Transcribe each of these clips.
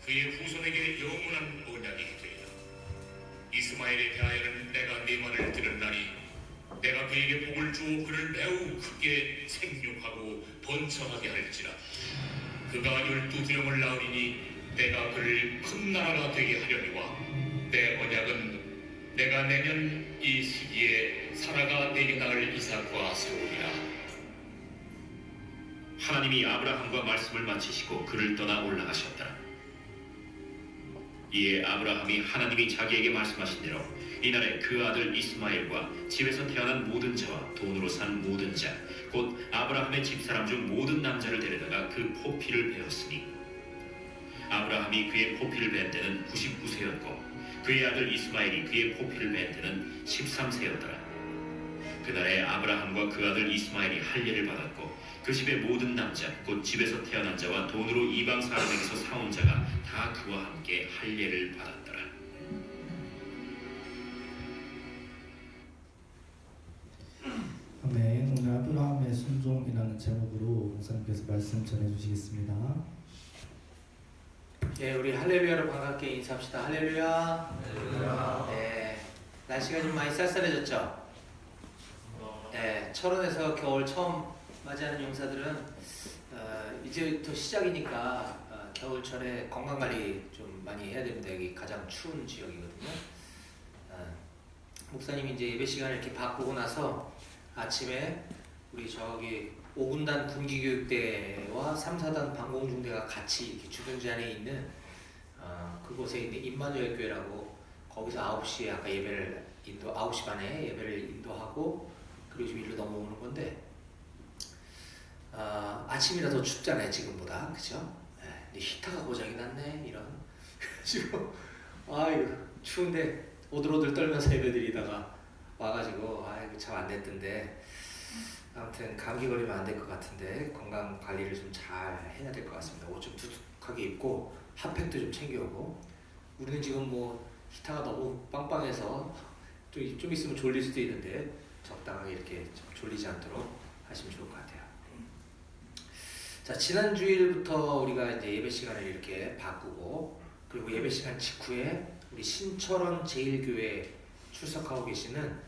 그의 후손에게 영원한 언약이 되리라. 이스마엘에 대하여는 내가 네 말을 들었나니 내가 그에게 복을 주어 그를 매우 크게 생육하고 번성하게 할지라. 그가 12두령을 낳으리니 내가 그를 큰 나라가 되게 하려니와 내 언약은 내가 내년 이 시기에 사라가 내게 낳을 이삭과 세우리라. 하나님이 아브라함과 말씀을 마치시고 그를 떠나 올라가셨다. 이에 아브라함이 하나님이 자기에게 말씀하신 대로 이날에 그 아들 이스마엘과 집에서 태어난 모든 자와 돈으로 산 모든 자, 곧 아브라함의 집사람 중 모든 남자를 데려다가 그 포피를 베었으니 아브라함이 그의 포피를 벤 때는 99세였고 그의 아들 이스마엘이 그의 포피를 벤 때는 13세였더라. 그날에 아브라함과 그 아들 이스마엘이 할례를 받았고 그 집의 모든 남자, 곧 집에서 태어난 자와 돈으로 이방 사람에게서 사온 자가 다 그와 함께 할례를 받았더라. 아멘. 오늘 아브라함의 순종이라는 제목으로 목사님께서 말씀 전해주시겠습니다. 예, 우리 할렐루야로 반갑게 인사합시다. 할렐루야. 할렐루야. 네, 날씨가 좀 많이 쌀쌀해졌죠? 네, 철원에서 겨울 처음 맞이하는 용사들은 이제부터 시작이니까 겨울철에 건강관리 좀 많이 해야 됩니다. 여기 가장 추운 지역이거든요. 목사님이 이제 예배 시간을 이렇게 바꾸고 나서 아침에 우리 저기 5군단 군기교육대와 3, 4단 방공중대가 같이 이렇게 주둔지 안에 있는 그곳에 있는 임마누엘 교회라고 거기서 9시에 아까 예배를 9시 반에 예배를 인도하고 그리고 지금 일로 넘어오는 건데 아침이라 더 춥잖아요 지금보다. 그쵸? 네, 근데 히터가 고장이 났네 이런. 지금 아이고 추운데 오들오들 떨면서 예배드리다가 와가지고 아이고 참 안 됐던데 아무튼 감기 걸리면 안 될 것 같은데 건강 관리를 좀 잘 해야 될 것 같습니다. 옷 좀 두둑하게 입고 핫팩도 좀 챙겨오고. 우리는 지금 뭐 히터가 너무 빵빵해서 좀 있으면 졸릴 수도 있는데 적당하게 이렇게 좀 졸리지 않도록 하시면 좋을 것 같아요. 자, 지난 주일부터 우리가 이제 예배 시간을 이렇게 바꾸고 그리고 예배 시간 직후에 우리 신철원 제일교회 출석하고 계시는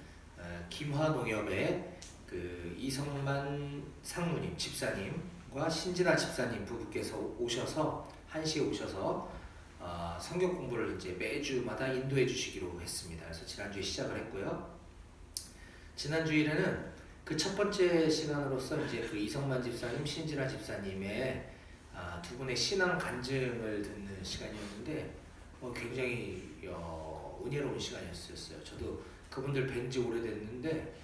김화농협의 그 이성만 상무님 집사님과 신진아 집사님 부부께서 오셔서 1시에 오셔서 성경 공부를 이제 매주마다 인도해 주시기로 했습니다. 그래서 지난주에 시작을 했고요. 지난 주일에는 그 첫 번째 시간으로서 이제 그 이성만 집사님, 신진아 집사님의 두 분의 신앙 간증을 듣는 시간이었는데 굉장히 은혜로운 시간이었어요. 저도 그분들 뵌지 오래됐는데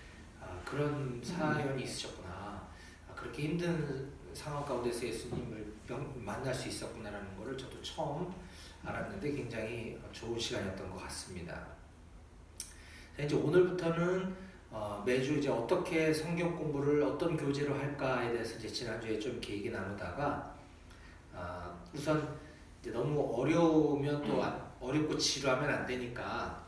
그런 사연이 있으셨구나. 그렇게 힘든 상황 가운데서 예수님을 만날 수 있었구나라는 것을 저도 처음 알았는데 굉장히 좋은 시간이었던 것 같습니다. 자, 이제 오늘부터는 매주 이제 어떻게 성경 공부를 어떤 교재로 할까에 대해서 이제 지난주에 좀 이렇게 얘기 나누다가 우선 이제 너무 어려우면 또 어렵고 지루하면 안 되니까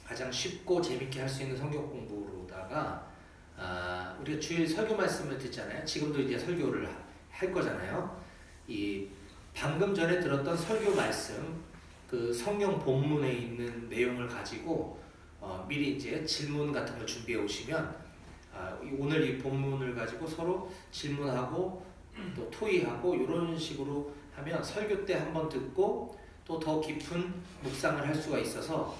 가장 쉽고 재밌게 할 수 있는 성경 공부로다가 우리가 주일 설교 말씀을 듣잖아요. 지금도 이제 설교를 할 거잖아요. 이 방금 전에 들었던 설교 말씀, 그 성경 본문에 있는 내용을 가지고 미리 이제 질문 같은 걸 준비해 오시면 오늘 이 본문을 가지고 서로 질문하고 또 토의하고 이런 식으로 하면 설교 때 한번 듣고 또 더 깊은 묵상을 할 수가 있어서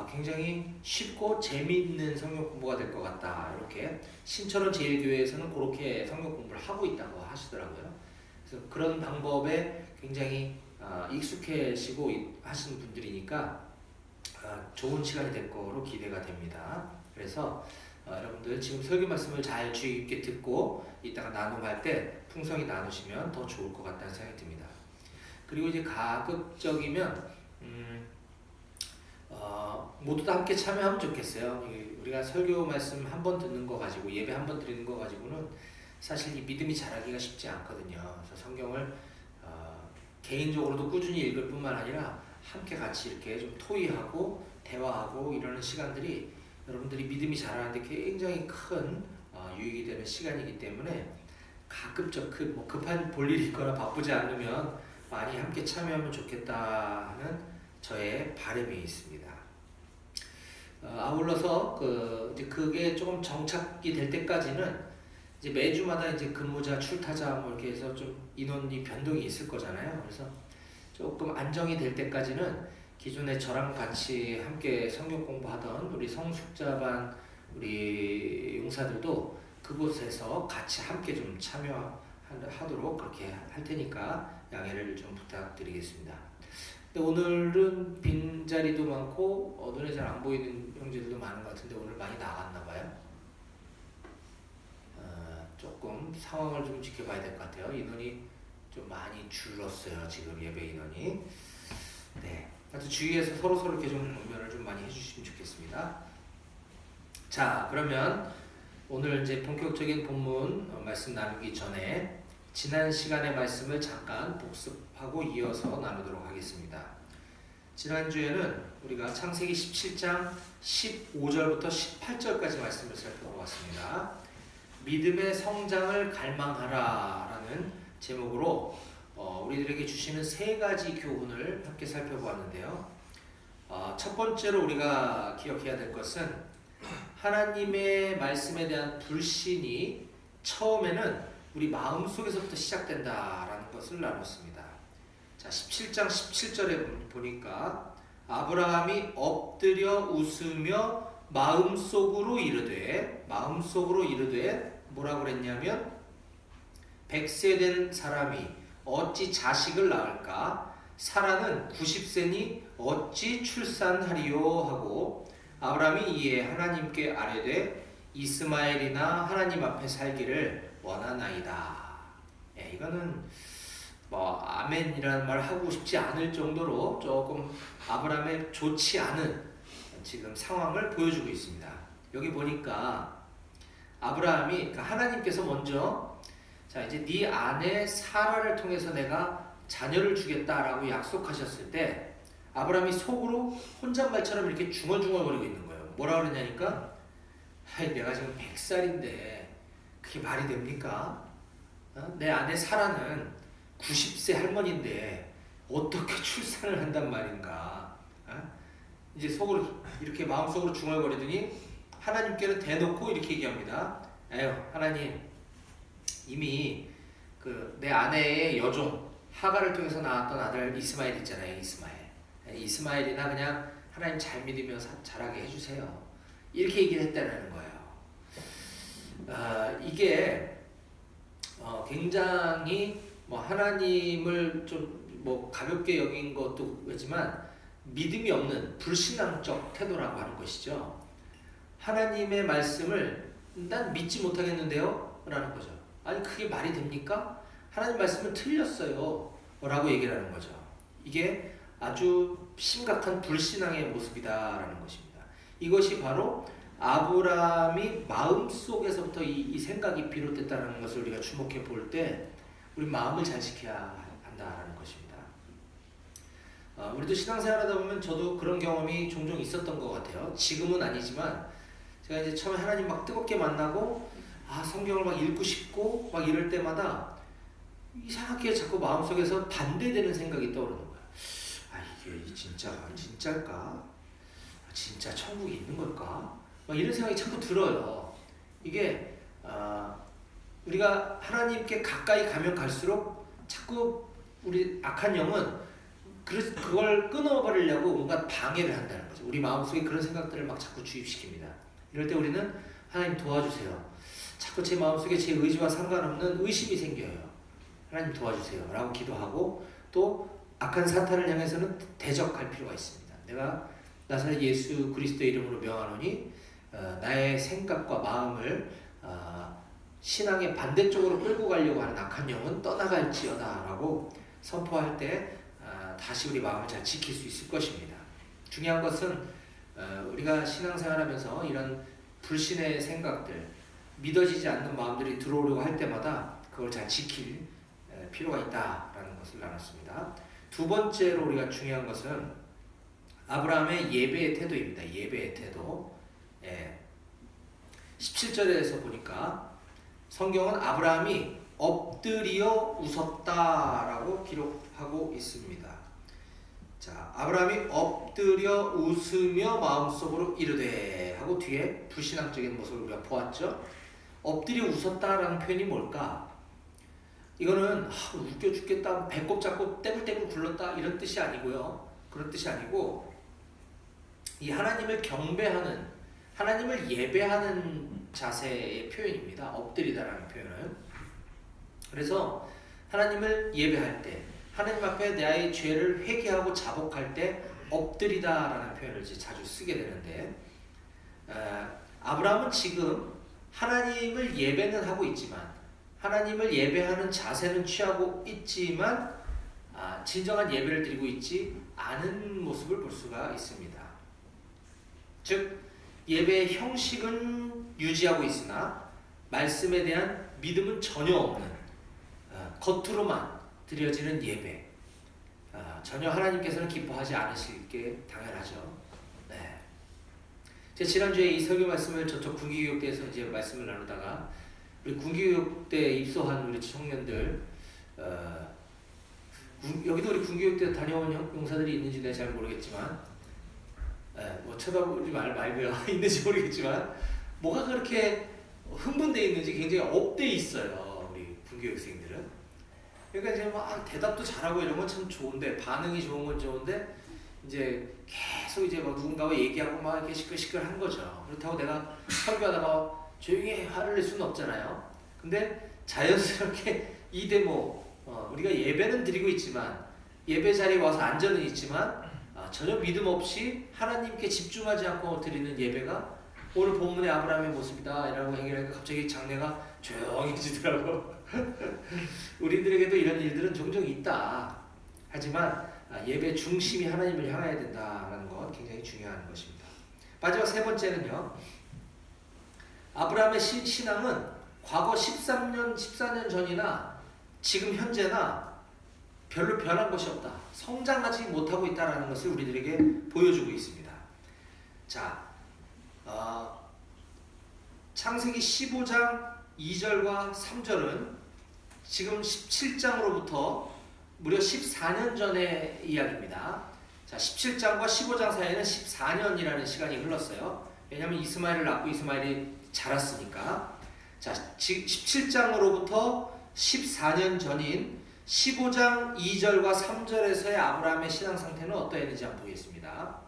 굉장히 쉽고 재미있는 성경 공부가 될 것 같다. 이렇게 신철원 제일교회에서는 그렇게 성경 공부를 하고 있다고 하시더라고요. 그래서 그런 방법에 굉장히 익숙해지고 하시는 분들이니까 좋은 시간이 될 거로 기대가 됩니다. 그래서 여러분들 지금 설교 말씀을 잘 주의 깊게 듣고 이따가 나눔할 때 풍성히 나누시면 더 좋을 것 같다는 생각이 듭니다. 그리고 이제 가급적이면 모두 다 함께 참여하면 좋겠어요. 우리가 설교 말씀 한 번 듣는 거 가지고 예배 한 번 드리는 거 가지고는 사실 이 믿음이 자라기가 쉽지 않거든요. 그래서 성경을 개인적으로도 꾸준히 읽을 뿐만 아니라 함께 같이 이렇게 좀 토의하고 대화하고 이러는 시간들이 여러분들이 믿음이 자라는데 굉장히 큰 유익이 되는 시간이기 때문에 가급적 급한 볼 일이 있거나 바쁘지 않으면 많이 함께 참여하면 좋겠다 하는 저의 바람이 있습니다. 아울러서 이제 그게 조금 정착이 될 때까지는 이제 매주마다 이제 근무자, 출타자 뭐 이렇게 해서 좀 인원이 변동이 있을 거잖아요. 그래서 조금 안정이 될 때까지는 기존에 저랑 같이 함께 성경 공부하던 우리 성숙자반 우리 용사들도 그곳에서 같이 함께 좀 참여하도록 그렇게 할 테니까 양해를 좀 부탁드리겠습니다. 근데 오늘은 빈자리도 많고 눈에 잘 안 보이는 형제들도 많은 것 같은데 오늘 많이 나갔나 봐요. 조금 상황을 좀 지켜봐야 될 것 같아요. 인원이 좀 많이 줄었어요. 지금 예배 인원이. 네. 하여튼 주위에서 서로 이렇게 좀 공면을 좀 많이 해주시면 좋겠습니다. 자, 그러면 오늘 이제 본격적인 본문 말씀 나누기 전에 지난 시간의 말씀을 잠깐 복습하고 이어서 나누도록 하겠습니다. 지난주에는 우리가 창세기 17장 15절부터 18절까지 말씀을 살펴보았습니다. 믿음의 성장을 갈망하라 라는 제목으로 우리들에게 주시는 세 가지 교훈을 함께 살펴보았는데요. 첫 번째로 우리가 기억해야 될 것은 하나님의 말씀에 대한 불신이 처음에는 우리 마음속에서부터 시작된다라는 것을 나눴습니다. 자, 17장 17절에 보니까 아브라함이 엎드려 웃으며 마음속으로 이르되 뭐라고 그랬냐면 100세 된 사람이 어찌 자식을 낳을까? 사라는 90세니 어찌 출산하리요? 하고 아브라함이 이에 하나님께 아뢰되 이스마엘이나 하나님 앞에 살기를 원하나이다. 이거는 뭐 아멘이라는 말 하고 싶지 않을 정도로 조금 아브라함의 좋지 않은 지금 상황을 보여주고 있습니다. 여기 보니까 아브라함이 그러니까 하나님께서 먼저 자 이제 네 아내 사라를 통해서 내가 자녀를 주겠다라고 약속하셨을 때 아브라함이 속으로 혼잣말처럼 이렇게 중얼중얼거리고 있는 거예요. 뭐라 그러냐니까 내가 지금 100살인데 그게 말이 됩니까? 내 아내 사라는 90세 할머니인데 어떻게 출산을 한단 말인가? 이제 속으로 이렇게 마음속으로 중얼거리더니 하나님께는 대놓고 이렇게 얘기합니다. 에휴 하나님 이미 내 아내의 여종 하가를 통해서 낳았던 아들 이스마엘 있잖아요. 이스마엘이나 그냥 하나님 잘 믿으며 자라게 해주세요. 이렇게 얘기를 했다는 거예요. 이게 굉장히 뭐 하나님을 좀 뭐 가볍게 여긴 것도 그렇지만 믿음이 없는 불신앙적 태도라고 하는 것이죠. 하나님의 말씀을 난 믿지 못하겠는데요? 라는 거죠. 아니 그게 말이 됩니까? 하나님 말씀은 틀렸어요. 라고 얘기를 하는 거죠. 이게 아주 심각한 불신앙의 모습이다라는 것입니다. 이것이 바로 아브라함이 마음속에서부터 이 생각이 비롯됐다는 것을 우리가 주목해 볼 때 우리 마음을 잘 지켜야 한다는 것입니다. 우리도 신앙생활 하다 보면 저도 그런 경험이 종종 있었던 것 같아요. 지금은 아니지만 제가 이제 처음에 하나님 막 뜨겁게 만나고 성경을 막 읽고 싶고 막 이럴 때마다 이상하게 자꾸 마음속에서 반대되는 생각이 떠오르는 거예요. 이게 진짜일까? 진짜 천국이 있는 걸까? 막 이런 생각이 자꾸 들어요. 이게 우리가 하나님께 가까이 가면 갈수록 자꾸 우리 악한 영은 그걸 끊어버리려고 뭔가 방해를 한다는 거죠. 우리 마음속에 그런 생각들을 막 자꾸 주입시킵니다. 이럴 때 우리는 하나님 도와주세요. 자꾸 제 마음속에 제 의지와 상관없는 의심이 생겨요. 하나님 도와주세요. 라고 기도하고 또 악한 사탄을 향해서는 대적할 필요가 있습니다. 내가 나사렛 예수 그리스도의 이름으로 명하노니 나의 생각과 마음을 신앙의 반대쪽으로 끌고 가려고 하는 악한 영은 떠나갈지어다 라고 선포할 때 다시 우리 마음을 잘 지킬 수 있을 것입니다. 중요한 것은 우리가 신앙생활하면서 이런 불신의 생각들, 믿어지지 않는 마음들이 들어오려고 할 때마다 그걸 잘 지킬 필요가 있다라는 것을 나눴습니다. 두 번째로 우리가 중요한 것은 아브라함의 예배의 태도입니다. 예배의 태도. 17절에서 보니까 성경은 아브라함이 엎드려 웃었다라고 기록하고 있습니다. 자, 아브라함이 엎드려 웃으며 마음속으로 이르되 하고 뒤에 불신앙적인 모습을 우리가 보았죠. 엎드려 웃었다라는 표현이 뭘까? 이거는 웃겨 죽겠다, 배꼽 잡고 떼굴떼굴 굴렀다 이런 뜻이 아니고요. 그런 뜻이 아니고 이 하나님을 경배하는, 하나님을 예배하는 자세의 표현입니다. 엎드리다라는 표현은. 그래서 하나님을 예배할 때, 하나님 앞에 나의 죄를 회개하고 자복할 때 엎드리다라는 표현을 자주 쓰게 되는데, 아브라함은 지금 하나님을 예배는 하고 있지만, 하나님을 예배하는 자세는 취하고 있지만 진정한 예배를 드리고 있지 않은 모습을 볼 수가 있습니다. 즉 예배의 형식은 유지하고 있으나 말씀에 대한 믿음은 전혀 없는, 겉으로만 드려지는 예배, 전혀 하나님께서는 기뻐하지 않으실 게 당연하죠. 네. 제가 지난주에 이 설교 말씀을 저쪽 군기교육대에서 이제 말씀을 나누다가 우리 군기교육대 입소한 우리 청년들, 여기도 우리 군기교육대 다녀온 용사들이 있는지 내가 잘 모르겠지만, 뭐 쳐다보지 말고요. 있는지 모르겠지만 뭐가 그렇게 흥분되어 있는지 굉장히 업돼 있어요. 우리 군교육생들은. 그러니까 이제 막 대답도 잘하고 이런 건 참 좋은데, 반응이 좋은 건 좋은데 이제 계속 이제 막 누군가와 얘기하고 막 이렇게 시끌시끌한 거죠. 그렇다고 내가 설교하다가 조용히 화를 낼 수는 없잖아요. 근데 자연스럽게 이 대목, 우리가 예배는 드리고 있지만, 예배 자리에 와서 앉아는 있지만 전혀 믿음 없이 하나님께 집중하지 않고 드리는 예배가 오늘 본문의 아브라함의 모습이다 이라고 얘기하니까 갑자기 장례가 조용해지더라고. 우리들에게도 이런 일들은 종종 있다. 하지만 예배 중심이 하나님을 향해야 된다는 것 굉장히 중요한 것입니다. 마지막 세 번째는요, 아브라함의 신앙은 과거 14년 전이나 지금 현재나 별로 변한 것이 없다, 성장하지 못하고 있다는 것을 우리들에게 보여주고 있습니다. 자, 창세기 15장 2절과 3절은 지금 17장으로부터 무려 14년 전의 이야기입니다. 자, 17장과 15장 사이에는 14년이라는 시간이 흘렀어요. 왜냐하면 이스마엘을 낳고 이스마엘이 자랐으니까. 자, 17장으로부터 14년 전인 15장 2절과 3절에서의 아브라함의 신앙 상태는 어떠했는지 한번 보겠습니다.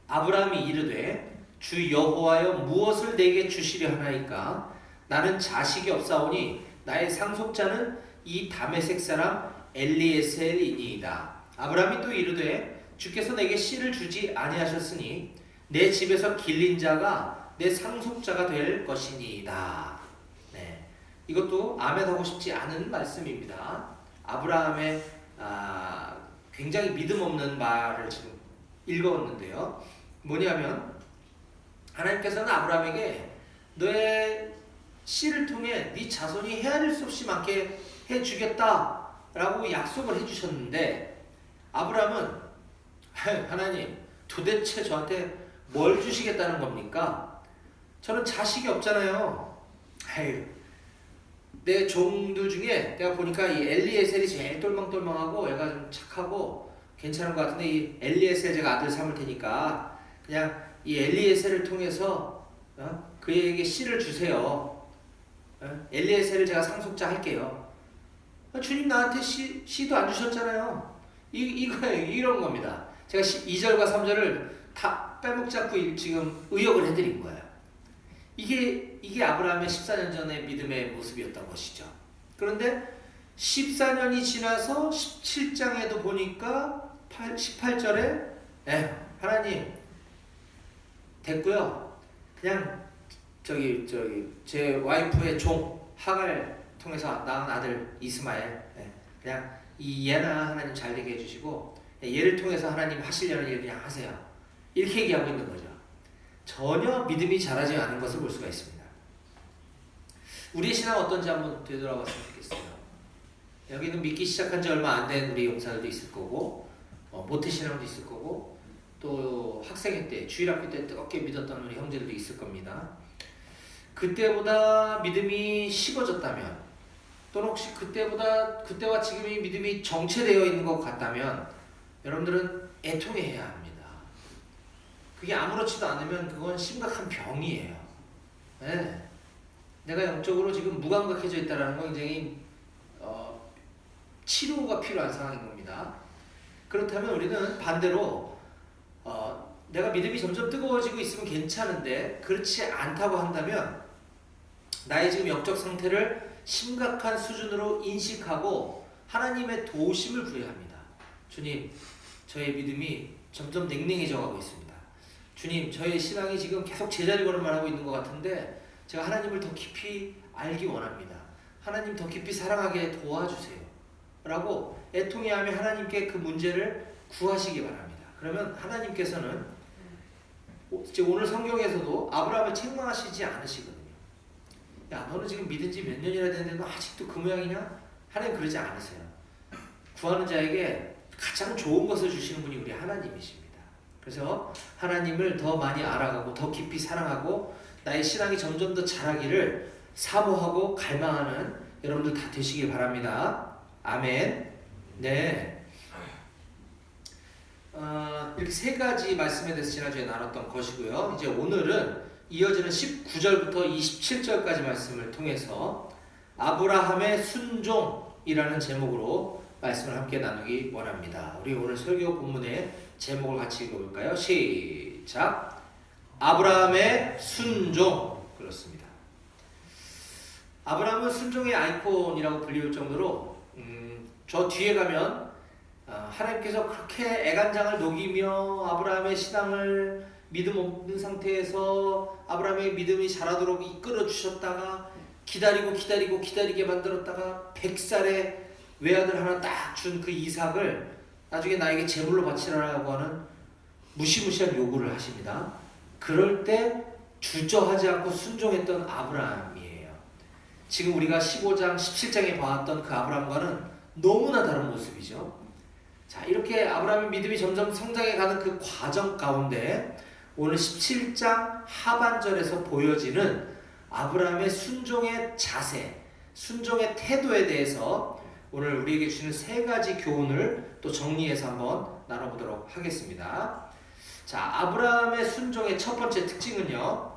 아브라함이 이르되 주 여호와여 무엇을 내게 주시려 하나이까? 나는 자식이 없사오니 나의 상속자는 이 다메섹 사람 엘리에셀이니이다. 아브라함이 또 이르되 주께서 내게 씨를 주지 아니하셨으니 내 집에서 길린 자가 내 상속자가 될 것이니이다. 네, 이것도 아멘하고 싶지 않은 말씀입니다. 아브라함의 굉장히 믿음 없는 말을 지금 읽었는데요. 뭐냐면 하나님께서는 아브라함에게 너의 씨를 통해 네 자손이 헤아릴 수 없이 많게 해주겠다라고 약속을 해주셨는데, 아브라함은 하나님 도대체 저한테 뭘 주시겠다는 겁니까? 저는 자식이 없잖아요. 내 종들 중에 내가 보니까 이 엘리에셀이 제일 똘망똘망하고 얘가 좀 착하고 괜찮은 것 같은데, 이 엘리에셀 제가 아들 삼을 테니까 그냥 이 엘리에셀을 통해서 그에게 씨를 주세요. 엘리에셀을 제가 상속자 할게요. 주님 나한테 씨도 안 주셨잖아요. 이거예요. 이런 겁니다. 제가 2절과 3절을 다 빼먹지 않고 지금 의역을 해드린 거예요. 이게 아브라함의 14년 전의 믿음의 모습이었던 것이죠. 그런데 14년이 지나서 17장에도 보니까 18절에 하나님 됐고요. 그냥 제 와이프의 종 하갈 통해서 낳은 아들 이스마엘, 그냥 얘나 하나님 잘 되게 해주시고 얘를 통해서 하나님 하시려는 일 그냥 하세요. 이렇게 얘기하고 있는 거죠. 전혀 믿음이 자라지 않은 것을 볼 수가 있습니다. 우리의 신앙 어떤지 한번 되돌아봤으면 좋겠어요. 여기는 믿기 시작한 지 얼마 안 된 우리 용사들도 있을 거고, 모태신앙도 있을 거고, 또 학생회 때, 주일학교 때 뜨겁게 믿었던 우리 형제들도 있을 겁니다. 그때보다 믿음이 식어졌다면, 또는 혹시 그때와 지금의 믿음이 정체되어 있는 것 같다면 여러분들은 애통해야 합니다. 그게 아무렇지도 않으면 그건 심각한 병이에요. 네. 내가 영적으로 지금 무감각해져 있다는 건 굉장히 치료가 필요한 상황인 겁니다. 그렇다면 우리는 반대로 내가 믿음이 점점 뜨거워지고 있으면 괜찮은데 그렇지 않다고 한다면 나의 지금 영적 상태를 심각한 수준으로 인식하고 하나님의 도우심을 구해야 합니다. 주님, 저의 믿음이 점점 냉랭해져 가고 있습니다. 주님, 저의 신앙이 지금 계속 제자리 걸음만 하고 있는 것 같은데 제가 하나님을 더 깊이 알기 원합니다. 하나님 더 깊이 사랑하게 도와주세요. 라고 애통해하며 하나님께 그 문제를 구하시기 바랍니다. 그러면 하나님께서는 오늘 성경에서도 아브라함을 책망하시지 않으시거든요. 야, 너는 지금 믿은 지 몇 년이나 됐는데 너 아직도 그 모양이냐? 하나님 그러지 않으세요. 구하는 자에게 가장 좋은 것을 주시는 분이 우리 하나님이십니다. 그래서 하나님을 더 많이 알아가고 더 깊이 사랑하고 나의 신앙이 점점 더 자라기를 사모하고 갈망하는 여러분들 다 되시길 바랍니다. 아멘. 네. 이렇게 세 가지 말씀에 대해서 지난주에 나눴던 것이고요. 이제 오늘은 이어지는 19절부터 27절까지 말씀을 통해서 아브라함의 순종이라는 제목으로 말씀을 함께 나누기 원합니다. 우리 오늘 설교 본문의 제목을 같이 읽어볼까요? 시작. 아브라함의 순종. 그렇습니다. 아브라함은 순종의 아이콘이라고 불리울 정도로 저 뒤에 가면 하나님께서 그렇게 애간장을 녹이며 아브라함의 신앙을 믿음 없는 상태에서 아브라함의 믿음이 자라도록 이끌어 주셨다가 기다리게 만들었다가 100살에 외아들 하나 딱 준 그 이삭을 나중에 나에게 제물로 바치라고 하는 무시무시한 요구를 하십니다. 그럴 때 주저하지 않고 순종했던 아브라함이에요. 지금 우리가 15장, 17장에 봐왔던 그 아브라함과는 너무나 다른 모습이죠. 자, 이렇게 아브라함의 믿음이 점점 성장해가는 그 과정 가운데 오늘 17장 하반절에서 보여지는 아브라함의 순종의 자세, 순종의 태도에 대해서 오늘 우리에게 주시는 세 가지 교훈을 또 정리해서 한번 나눠보도록 하겠습니다. 자, 아브라함의 순종의 첫 번째 특징은요,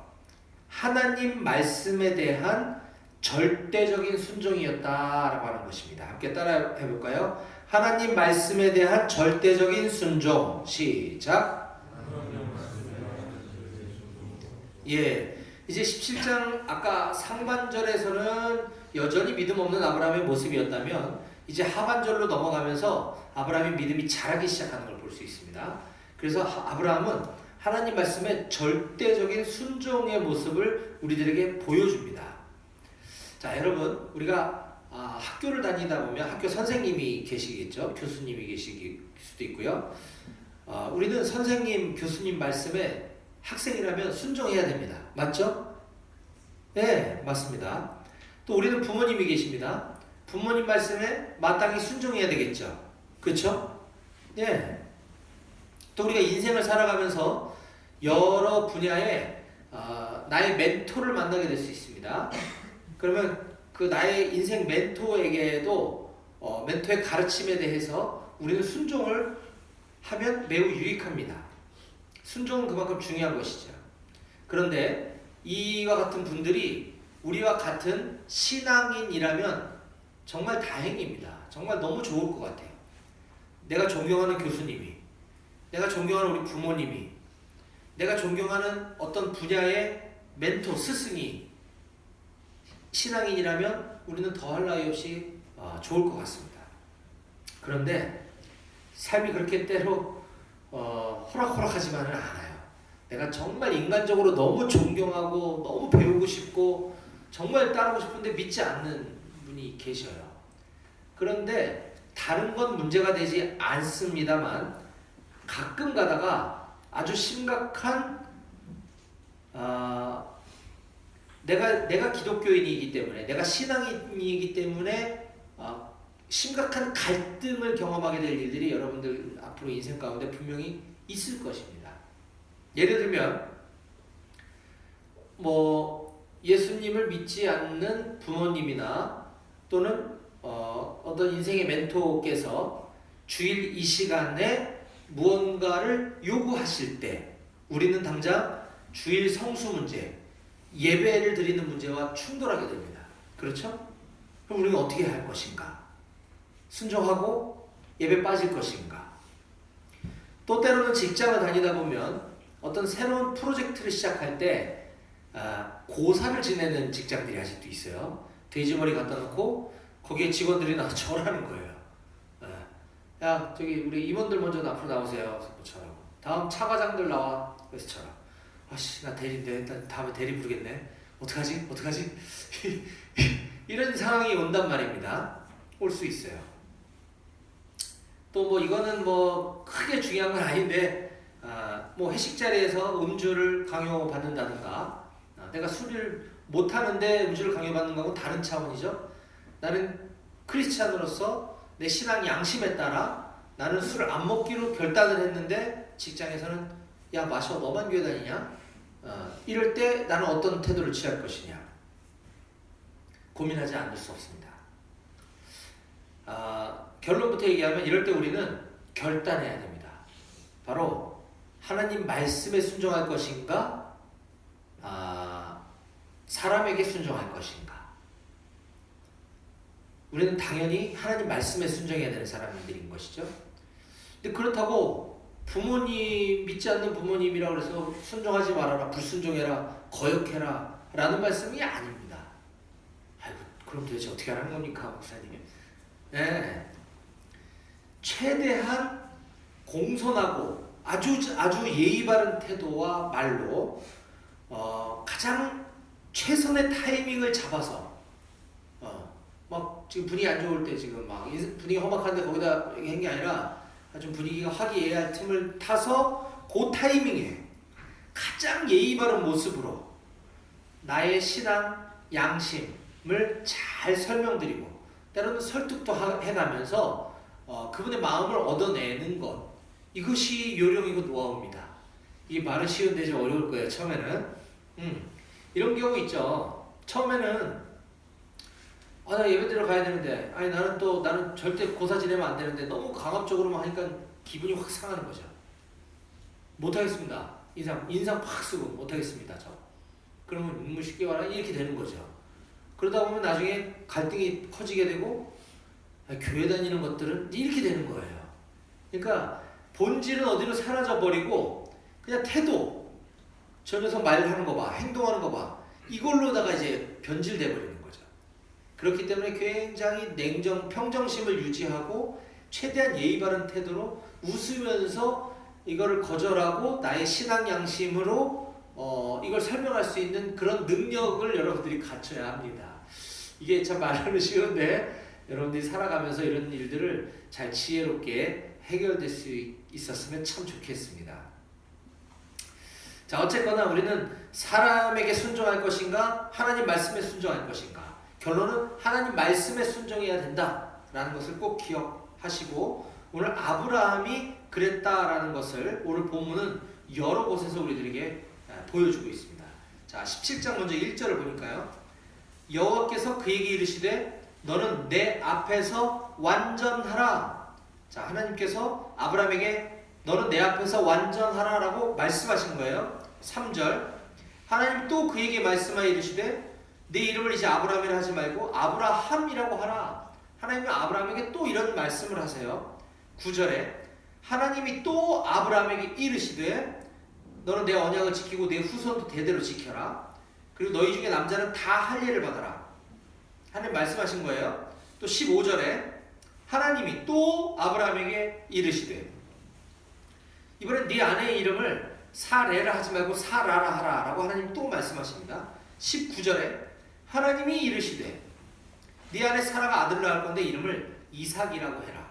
하나님 말씀에 대한 절대적인 순종이었다라고 하는 것입니다. 함께 따라 해볼까요? 하나님 말씀에 대한 절대적인 순종. 시작. 예, 이제 17장 아까 상반절에서는 여전히 믿음 없는 아브라함의 모습이었다면 이제 하반절로 넘어가면서 아브라함의 믿음이 자라기 시작하는 걸 볼 수 있습니다. 그래서 아브라함은 하나님 말씀에 절대적인 순종의 모습을 우리들에게 보여줍니다. 자, 여러분, 우리가 학교를 다니다 보면 학교 선생님이 계시겠죠. 교수님이 계실 수도 있고요. 우리는 선생님, 교수님 말씀에 학생이라면 순종해야 됩니다. 맞죠? 네, 맞습니다. 또 우리는 부모님이 계십니다. 부모님 말씀에 마땅히 순종해야 되겠죠. 그렇죠? 네. 또 우리가 인생을 살아가면서 여러 분야에 나의 멘토를 만나게 될 수 있습니다. 그러면 그 나의 인생 멘토에게도 멘토의 가르침에 대해서 우리는 순종을 하면 매우 유익합니다. 순종은 그만큼 중요한 것이죠. 그런데 이와 같은 분들이 우리와 같은 신앙인이라면 정말 다행입니다. 정말 너무 좋을 것 같아요. 내가 존경하는 교수님이, 내가 존경하는 우리 부모님이, 내가 존경하는 어떤 분야의 멘토, 스승이 신앙인이라면 우리는 더할 나위 없이 좋을 것 같습니다. 그런데 삶이 그렇게 때로 호락호락하지만은 않아요. 내가 정말 인간적으로 너무 존경하고 너무 배우고 싶고 정말 따르고 싶은데 믿지 않는 분이 계셔요. 그런데 다른 건 문제가 되지 않습니다만 가끔 가다가 아주 심각한 내가 기독교인이기 때문에, 내가 신앙인이기 때문에 심각한 갈등을 경험하게 될 일들이 여러분들 앞으로 인생 가운데 분명히 있을 것입니다. 예를 들면 예수님을 믿지 않는 부모님이나 또는 어떤 인생의 멘토께서 주일 이 시간에 무언가를 요구하실 때 우리는 당장 주일 성수 문제, 예배를 드리는 문제와 충돌하게 됩니다. 그렇죠? 그럼 우리는 어떻게 할 것인가? 순종하고 예배 빠질 것인가? 또 때로는 직장을 다니다 보면 어떤 새로운 프로젝트를 시작할 때 고사를 지내는 직장들이 아직도 있어요. 돼지머리 갖다 놓고 거기에 직원들이 나와서 절하는 거예요. 야 저기 우리 임원들 먼저 앞으로 나오세요. 그래서 절하고 다음 차과장들 나와. 그래서 절하. 아씨 나 대리인데 일단 다음에 대리 부르겠네. 어떡하지? 이런 상황이 온단 말입니다. 올 수 있어요. 또 뭐 이거는 뭐 크게 중요한 건 아닌데 뭐 회식 자리에서 음주를 강요받는다든가 내가 술을 못하는데 음주를 강요받는 거하고 다른 차원이죠. 나는 크리스찬으로서 내 신앙 양심에 따라 나는 술을 안 먹기로 결단을 했는데 직장에서는 야 마셔 너만 교회 다니냐? 이럴 때 나는 어떤 태도를 취할 것이냐 고민하지 않을 수 없습니다. 결론부터 얘기하면 이럴 때 우리는 결단해야 됩니다. 바로 하나님 말씀에 순종할 것인가 사람에게 순종할 것인가. 우리는 당연히 하나님 말씀에 순종해야 되는 사람들인 것이죠. 근데 그렇다고 부모님 믿지 않는 부모님이라고 해서 순종하지 말아라, 불순종해라, 거역해라 라는 말씀이 아닙니다. 아이고 그럼 도대체 어떻게 하라는 겁니까 목사님? 네. 최대한 공손하고 아주 예의 바른 태도와 말로 가장 최선의 타이밍을 잡아서 막 지금 분위기 안 좋을 때 지금 막 분위기 험악한데 거기다 한 게 아니라 좀 분위기가 화기애애할 틈을 타서 그 타이밍에 가장 예의 바른 모습으로 나의 신앙 양심을 잘 설명드리고 때로는 설득도 해가면서 그분의 마음을 얻어내는 것 이것이 요령이고 노하우입니다. 이게 말은 쉬운데 좀 어려울 거예요 처음에는. 이런 경우 있죠. 처음에는 나 예배드리러 가야 되는데 나는 절대 고사 지내면 안 되는데 너무 강압적으로만 하니까 기분이 확 상하는 거죠. 못하겠습니다. 인상 팍 쓰고 못하겠습니다. 그러면 눈물 쉽게 와라 이렇게 되는 거죠. 그러다 보면 나중에 갈등이 커지게 되고 교회 다니는 것들은 이렇게 되는 거예요. 그러니까 본질은 어디로 사라져버리고 그냥 태도 저 녀석 말하는 거 봐 행동하는 거 봐 이걸로다가 이제 변질돼 버리는 거죠. 그렇기 때문에 굉장히 평정심을 유지하고 최대한 예의 바른 태도로 웃으면서 이거를 거절하고 나의 신앙 양심으로 이걸 설명할 수 있는 그런 능력을 여러분들이 갖춰야 합니다. 이게 참 말하는 쉬운데 여러분들이 살아가면서 이런 일들을 잘 지혜롭게 해결될 수 있었으면 참 좋겠습니다. 자, 어쨌거나 우리는 사람에게 순종할 것인가 하나님 말씀에 순종할 것인가 결론은 하나님 말씀에 순종해야 된다라는 것을 꼭 기억하시고 오늘 아브라함이 그랬다라는 것을 오늘 본문은 여러 곳에서 우리들에게 보여주고 있습니다. 자, 17장 먼저 1절을 보니까요. 여호와께서 그에게 이르시되 너는 내 앞에서 완전하라. 자, 하나님께서 아브라함에게 너는 내 앞에서 완전하라라고 말씀하신 거예요. 3절 하나님 또 그에게 말씀하여 이르시되 내 이름을 이제 아브라함이라 하지 말고 아브라함이라고 하라. 하나님은 아브라함에게 또 이런 말씀을 하세요. 9절에 하나님이 또 아브라함에게 이르시되 너는 내 언약을 지키고 내 후손도 대대로 지켜라. 그리고 너희 중에 남자는 다 할례를 받아라. 하나님 말씀하신 거예요. 또 15절에 하나님이 또 아브라함에게 이르시되 이번엔 네 아내의 이름을 사레라 하지 말고 사라라 하라 라고 하나님 또 말씀하십니다. 19절에 하나님이 이르시되 네 아내 사라가 아들을 낳을 건데 이름을 이삭이라고 해라.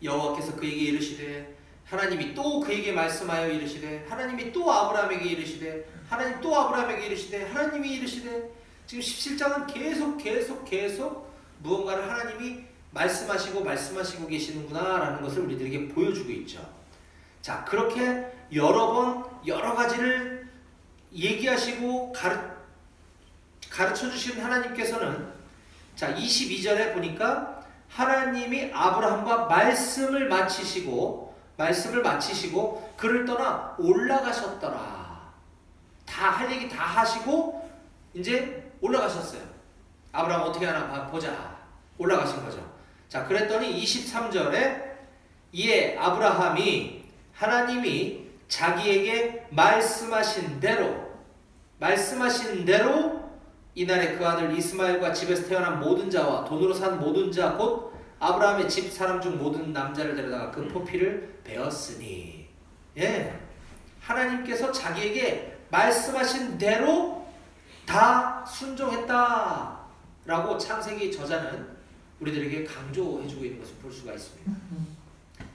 여호와께서 그에게 이르시되 하나님이 또 그에게 말씀하여 이르시되 하나님이 또 아브라함에게 이르시되 하나님 또 아브라함에게 이르시되 하나님이 이르시되 지금 17장은 계속 무언가를 하나님이 말씀하시고 계시는구나 라는 것을 우리들에게 보여주고 있죠. 자, 그렇게 여러 번 여러 가지를 얘기하시고 가르쳐 주신 하나님께서는 자, 22절에 보니까 하나님이 아브라함과 말씀을 마치시고 그를 떠나 올라가셨더라. 다 할 얘기 다 하시고 이제 올라가셨어요. 아브라함 어떻게 하나 보자. 올라가신 거죠. 자, 그랬더니 23절에 이에 하나님이 자기에게 말씀하신 대로 이날에 그 아들 이스마엘과 집에서 태어난 모든 자와 돈으로 산 모든 자 곧 아브라함의 집 사람 중 모든 남자를 데려다가 그 포피를 베었으니. 예, 하나님께서 자기에게 말씀하신 대로 다 순종했다 라고 창세기 저자는 우리들에게 강조해주고 있는 것을 볼 수가 있습니다.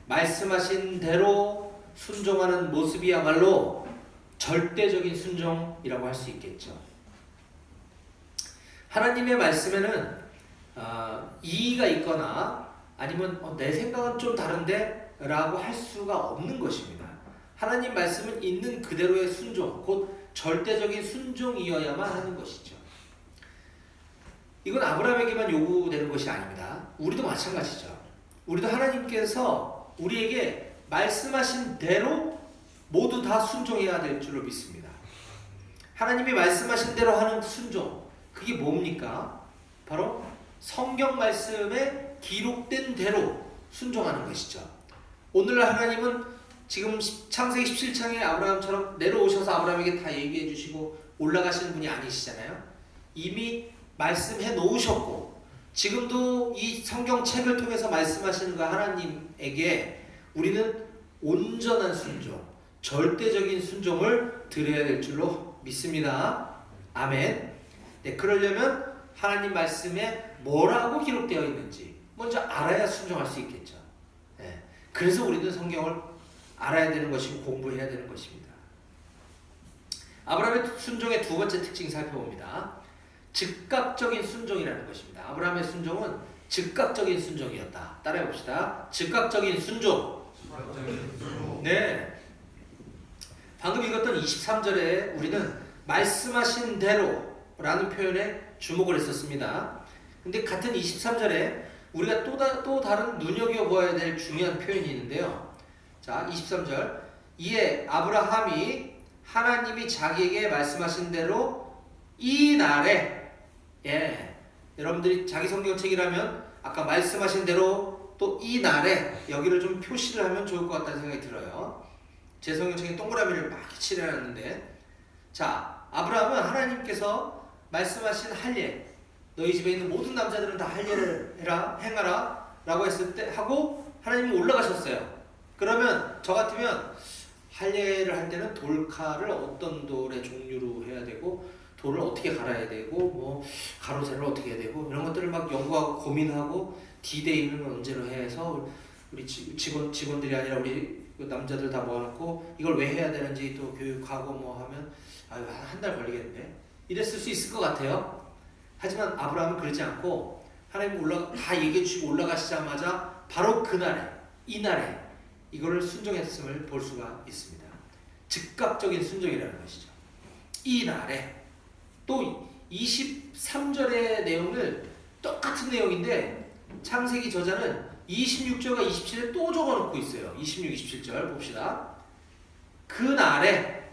말씀하신 대로 순종하는 모습이야말로 절대적인 순종이라고 할 수 있겠죠. 하나님의 말씀에는 이의가 있거나 아니면 내 생각은 좀 다른데 라고 할 수가 없는 것입니다. 하나님 말씀은 있는 그대로의 순종, 곧 절대적인 순종이어야만 하는 것이죠. 이건 아브라함에게만 요구되는 것이 아닙니다. 우리도 마찬가지죠. 우리도 하나님께서 우리에게 말씀하신 대로 모두 다 순종해야 될 줄로 믿습니다. 하나님이 말씀하신 대로 하는 순종, 그게 뭡니까? 바로 성경 말씀에 기록된 대로 순종하는 것이죠. 오늘날 하나님은 지금 창세기 17장에 아브라함처럼 내려오셔서 아브라함에게 다 얘기해 주시고 올라가시는 분이 아니시잖아요. 이미 말씀해 놓으셨고 지금도 이 성경책을 통해서 말씀하시는 그 하나님에게 우리는 온전한 순종, 절대적인 순종을 드려야 될 줄로 믿습니다. 아멘. 네, 그러려면 하나님 말씀에 뭐라고 기록되어 있는지 먼저 알아야 순종할 수 있겠죠. 네, 그래서 우리는 성경을 알아야 되는 것이고 공부해야 되는 것입니다. 아브라함의 순종의 두 번째 특징 살펴봅니다. 즉각적인 순종이라는 것입니다. 아브라함의 순종은 즉각적인 순종이었다. 따라해 봅시다. 즉각적인 순종. 네. 방금 읽었던 23절에 우리는 말씀하신 대로 라는 표현에 주목을 했었습니다. 근데 같은 23절에 우리가 또 다른 눈여겨봐야 될 중요한 표현이 있는데요. 자, 23절. 이에 아브라함이 하나님이 자기에게 말씀하신 대로 이 날에, 예, 여러분들이 자기 성경책이라면 아까 말씀하신 대로 또 이 날에 여기를 좀 표시를 하면 좋을 것 같다는 생각이 들어요. 제 성경책에 동그라미를 막 칠해놨는데, 자, 아브라함은 하나님께서 말씀하신 할례, 너희 집에 있는 모든 남자들은 다 할례를 해라, 행하라 라고 했을 때 하고 하나님이 올라가셨어요. 그러면 저 같으면 할례를 할 때는 돌칼을 어떤 돌의 종류로 해야 되고 돌을 어떻게 갈아야 되고 뭐 가로 세로를 어떻게 해야 되고 이런 것들을 막 연구하고 고민하고 D-Day는 언제로 해서 우리 직원들이 아니라 우리 남자들 다 모아놓고 이걸 왜 해야 되는지 또 교육하고 뭐 하면 아유 한 달 걸리겠는데 이랬을 수 있을 것 같아요. 하지만 아브라함은 그러지 않고 하나님 다 얘기해 주시고 올라가시자마자 바로 그날에 이날에 이거를 순종했음을 볼 수가 있습니다. 즉각적인 순종이라는 것이죠. 이날에 또 23절의 내용을 똑같은 내용인데 창세기 저자는 26절과 27절에 또 적어놓고 있어요. 26, 27절 봅시다. 그날에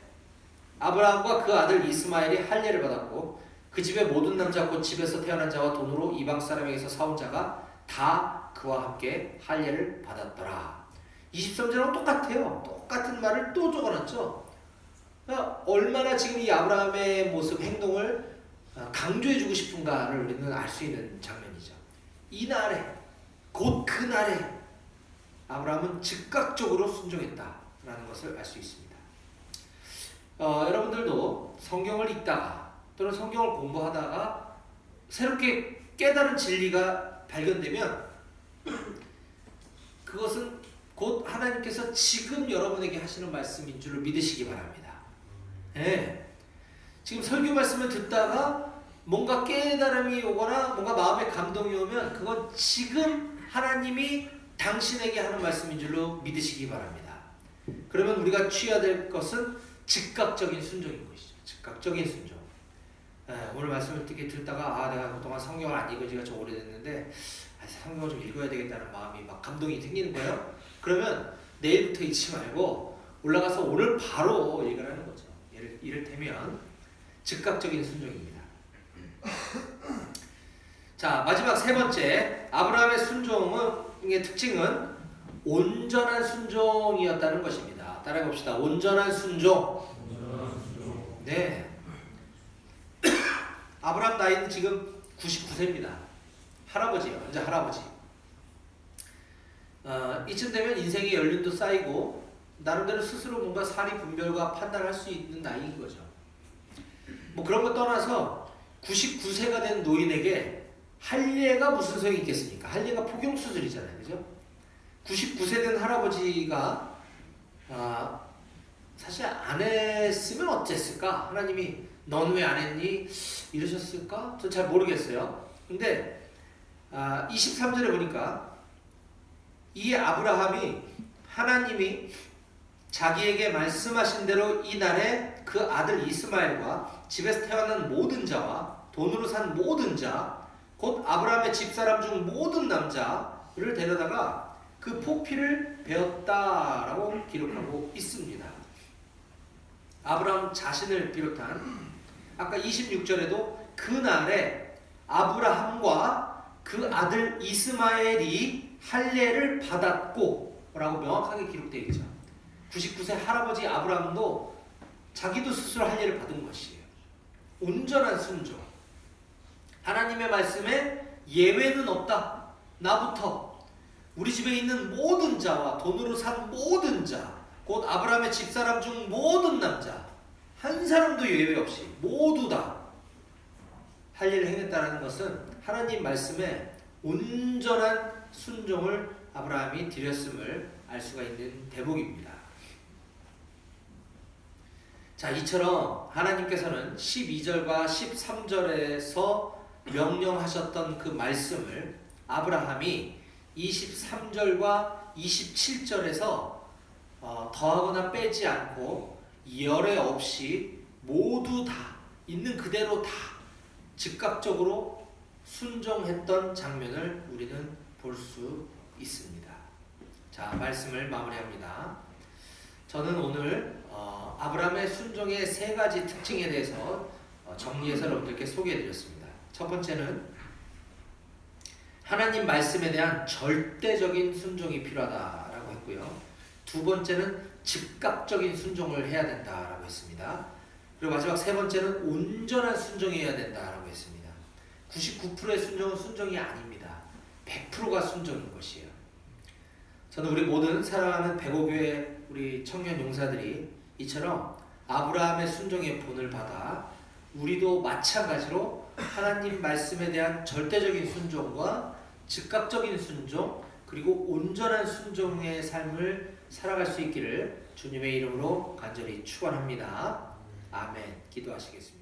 아브라함과 그 아들 이스마엘이 할례를 받았고 그 집의 모든 남자 곧 집에서 태어난 자와 돈으로 이방 사람에게서 사온 자가 다 그와 함께 할례를 받았더라. 23절하고 똑같아요. 똑같은 말을 또 적어놨죠. 그러니까 얼마나 지금 이 아브라함의 모습, 행동을 강조해주고 싶은가를 우리는 알 수 있는 장면이죠. 이날에, 곧 그날에 아브라함은 즉각적으로 순종했다라는 것을 알 수 있습니다. 여러분들도 성경을 읽다가 또는 성경을 공부하다가 새롭게 깨달은 진리가 발견되면 그것은 곧 하나님께서 지금 여러분에게 하시는 말씀인 줄을 믿으시기 바랍니다. 네. 지금 설교 말씀을 듣다가 뭔가 깨달음이 오거나 뭔가 마음에 감동이 오면 그건 지금 하나님이 당신에게 하는 말씀인 줄로 믿으시기 바랍니다. 그러면 우리가 취해야 될 것은 즉각적인 순종인 것이죠. 즉각적인 순종. 오늘 말씀을 듣다가 내가 그동안 성경을 안 읽은 지가 좀 오래됐는데 성경을 좀 읽어야 되겠다는 마음이 막 감동이 생기는 거예요. 그러면 내일부터 잊지 말고 올라가서 오늘 바로 읽으라는 거죠. 이를테면 즉각적인 순종입니다. 자, 마지막 세 번째, 아브라함의 순종의 특징은 온전한 순종이었다는 것입니다. 따라해 봅시다. 온전한 순종. 네. 아브라함 나이는 지금 99세입니다. 할아버지예요. 완전 할아버지. 이쯤 되면 인생의 연륜도 쌓이고 나름대로 스스로 뭔가 사리 분별과 판단할 수 있는 나이인 거죠. 뭐 그런 거 떠나서 99세가 된 노인에게 할례가 무슨 소용이 있겠습니까? 할례가 포경수술이잖아요. 그죠? 99세 된 할아버지가 사실 안 했으면 어땠을까? 하나님이 넌 왜 안 했니? 이러셨을까? 전 잘 모르겠어요. 근데 23절에 보니까 이 아브라함이 하나님이 자기에게 말씀하신 대로 이 날에 그 아들 이스마엘과 집에서 태어난 모든 자와 돈으로 산 모든 자, 곧 아브라함의 집사람 중 모든 남자를 데려다가 그 포피를 베었다라고 기록하고 있습니다. 아브라함 자신을 비롯한 아까 26절에도 그날에 아브라함과 그 아들 이스마엘이 할례를 받았고 라고 명확하게 기록되어 있죠. 99세 할아버지 아브라함도 자기도 스스로 할례를 받은 것이에요. 온전한 순종. 하나님의 말씀에 예외는 없다. 나부터 우리 집에 있는 모든 자와 돈으로 산 모든 자, 곧 아브라함의 집사람 중 모든 남자, 한 사람도 예외 없이 모두 다 할례를 행했다는 것은 하나님 말씀에 온전한 순종을 아브라함이 드렸음을 알 수가 있는 대목입니다. 자, 이처럼 하나님께서는 12절과 13절에서 명령하셨던 그 말씀을 아브라함이 23절과 27절에서 더하거나 빼지 않고 열애 없이 모두 다 있는 그대로 다 즉각적으로 순종했던 장면을 우리는 볼 수 있습니다. 자, 말씀을 마무리합니다. 저는 오늘 아브라함의 순종의 세 가지 특징에 대해서 정리해서 여러분들께 소개해드렸습니다. 첫 번째는 하나님 말씀에 대한 절대적인 순종이 필요하다라고 했고요. 두 번째는 즉각적인 순종을 해야 된다라고 했습니다. 그리고 마지막 세 번째는 온전한 순종해야 된다라고 했습니다. 99%의 순종은 순종이 아닙니다. 100%가 순종인 것이에요. 저는 우리 모든 사랑하는 백오교회 우리 청년 용사들이 이처럼 아브라함의 순종의 본을 받아 우리도 마찬가지로 하나님 말씀에 대한 절대적인 순종과 즉각적인 순종 그리고 온전한 순종의 삶을 살아갈 수 있기를 주님의 이름으로 간절히 축원합니다. 아멘. 기도하시겠습니다.